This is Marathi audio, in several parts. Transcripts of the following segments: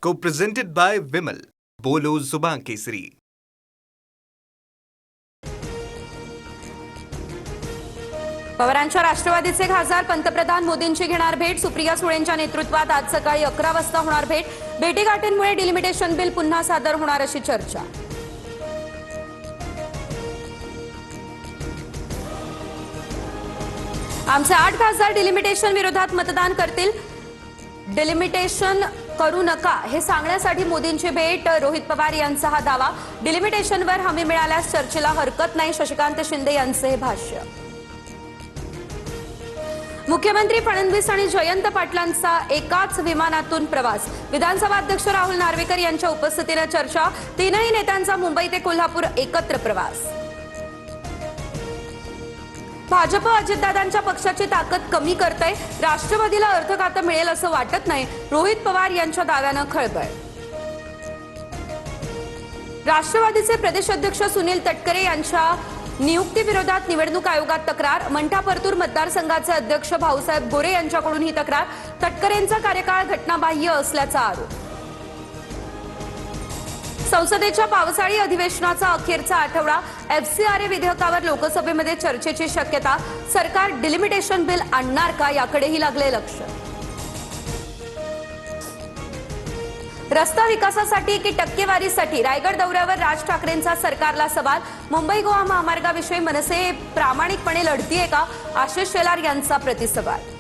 Co-presented by Vimal. बोलो जुबान केसरी. पवारांच्या राष्ट्रवादीचे खासदार पंतप्रधान मोदींची घेणार भेट. सुप्रिया सुळेंच्या नेतृत्वात आज सकाळी 11 वाजता होणार भेट. भेटीगाठींमुळे डिलिमिटेशन बिल पुन्हा सादर होणार अशी चर्चा. आमचे 8 खासदार डिलिमिटेशन विरोधात मतदान करतील. डिलिमिटेशन करू नका हे सांगण्यासाठी मोदींची भेट. रोहित पवार यांचा हा दावा. डिलिमिटेशनवर हमी मिळाल्यास चर्चेला हरकत नाही, शशिकांत शिंदे यांचे हे भाष्य. मुख्यमंत्री फडणवीस आणि जयंत पाटलांचा एकाच विमानातून प्रवास. विधानसभा अध्यक्ष राहुल नार्वेकर यांच्या उपस्थितीने चर्चा. तीनही नेत्यांचा मुंबई ते कोल्हापूर एकत्र प्रवास. भाजप अजितदादांच्या पक्षाची ताकद कमी करतंय. राष्ट्रवादीला अर्थखातं मिळेल असं वाटत नाही, रोहित पवार यांच्या दाव्यानं खळबळ. राष्ट्रवादीचे प्रदेश अध्यक्ष सुनील तटकरे यांच्या नियुक्तीविरोधात निवडणूक आयोगात तक्रार. मंठा परतूर मतदारसंघाचे अध्यक्ष भाऊसाहेब गोरे यांच्याकडून ही तक्रार. तटकरेंचा कार्यकाळ घटनाबाह्य असल्याचा आरोप. संसदेच्या पावसाळी अधिवेशनाचा अखेरचा आठवडा. FCRA विधेयकावर लोकसभेमध्ये चर्चेची शक्यता. सरकार डिलिमिटेशन बिल आणणार का याकडेही लागले लक्ष. रस्ता विकासासाठी की टक्केवारीसाठी? रायगड दौऱ्यावर राज ठाकरेंचा सरकारला सवाल. मुंबई गोवा महामार्गाविषयी मनसे प्रामाणिकपणे लढतीये का? आशिष शेलार यांचा प्रतिसवाल.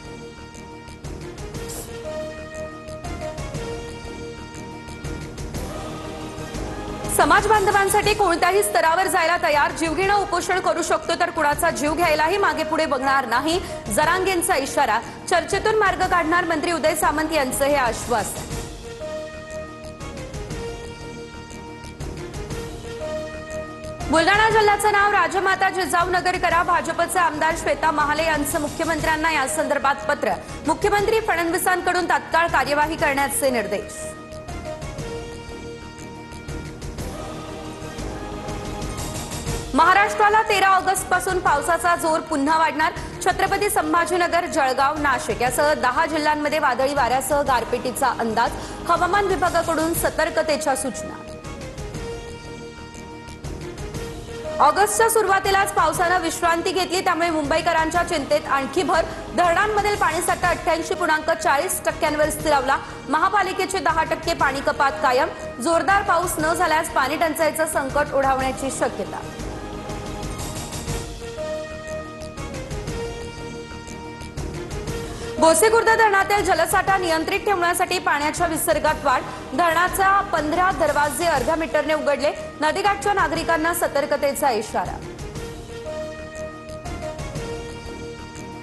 समाज बांधवांसाठी कोणत्याही स्तरावर जायला तयार. जीवघेणं उपोषण करू शकतो तर कुणाचा जीव घ्यायलाही मागे पुढे बघणार नाही, जरांगेंचा इशारा. चर्चेतून मार्ग काढणार मंत्री उदय सामंत यांचं हे आश्वासन. बुलडाणा जिल्ह्याचं नाव राजमाता जिजाऊनगर करा. भाजपचे आमदार श्वेता महाले यांचं मुख्यमंत्र्यांना या संदर्भात पत्र. मुख्यमंत्री फडणवीसांकडून तात्काळ कार्यवाही करण्याचे निर्देश. महाराष्ट्राला 13 ऑगस्ट पासून पावसाचा जोर पुन्हा वाढणार. छत्रपती संभाजीनगर, जळगाव, नाशिक यासह 10 जिल्ह्यांमध्ये वादळी वाऱ्यासह गारपिटीचा अंदाज. हवामान विभागाकडून सतर्कतेच्या सूचना. ऑगस्टच्या सुरुवातीलाच पावसानं विश्रांती घेतली, त्यामुळे मुंबईकरांच्या चिंतेत आणखी भर. धरणांमधील पाणीसाठा 88.40% स्थिरावला. महापालिकेची 10% पाणी कपात कायम. जोरदार पाऊस न झाल्यास पाणी टंचाईचं संकट ओढावण्याची शक्यता. गोसेखुर्द धरणातील जलसाठा नियंत्रित ठेवण्यासाठी पाण्याच्या विसर्गात वाढ. धरणाचा 15 दरवाजे अर्ध्या मीटरने उघडले. नदीकाठच्या नागरिकांना सतर्कतेचा इशारा.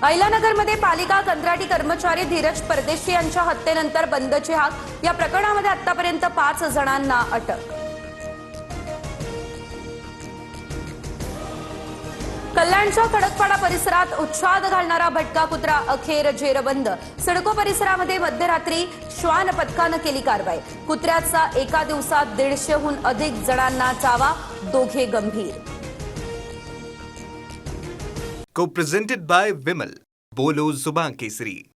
अहिल्यानगरमध्ये पालिका कंत्राटी कर्मचारी धीरज परदेशी यांच्या हत्येनंतर बंदची हाक. या प्रकरणामध्ये आतापर्यंत 5 जणांना अटक. कल्याणच्या खडकपाडा परिसरात उच्छाद घालणारा भटका कुत्रा अखेर जेरबंद. सिडको परिसरामध्ये मध्यरात्री श्वान पथकानं केली कारवाई. कुत्र्याचा एका दिवसात 150हून अधिक जणांना चावा, दोघे गंभीर. Co-presented by Vimal. बोलो जुबान केसरी.